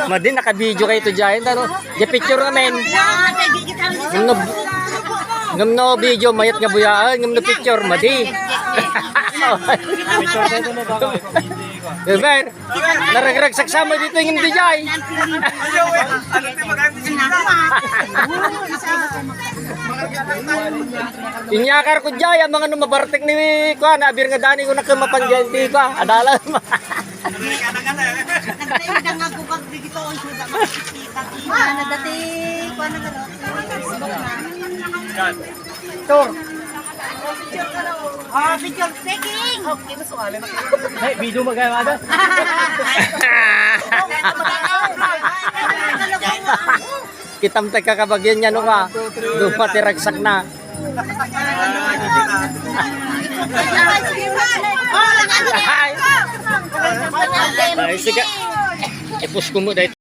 Madin, naka-video kayo to dyan. Ano? Di picture namin. Ngam no video, mayat nga buyaan. Ngam no picture, madi. Diba? Naragrag saksama dito yung hindi dyan. Inyakar ko dyan, ang mga numabartek ni Kuan. Abir nga dani ko nakamapanjanti ko. Adalan mo. Nagtayo nga po pag dito on suda makikita. Na dati ko na garo. Tur. Oh, picture taking. Okay, masuali na. Hey, video magaya ada. Kitam tay kakabagyan niya no ka. Lupa tiragsak na. Ay, sige. Ipus ko mo dahil.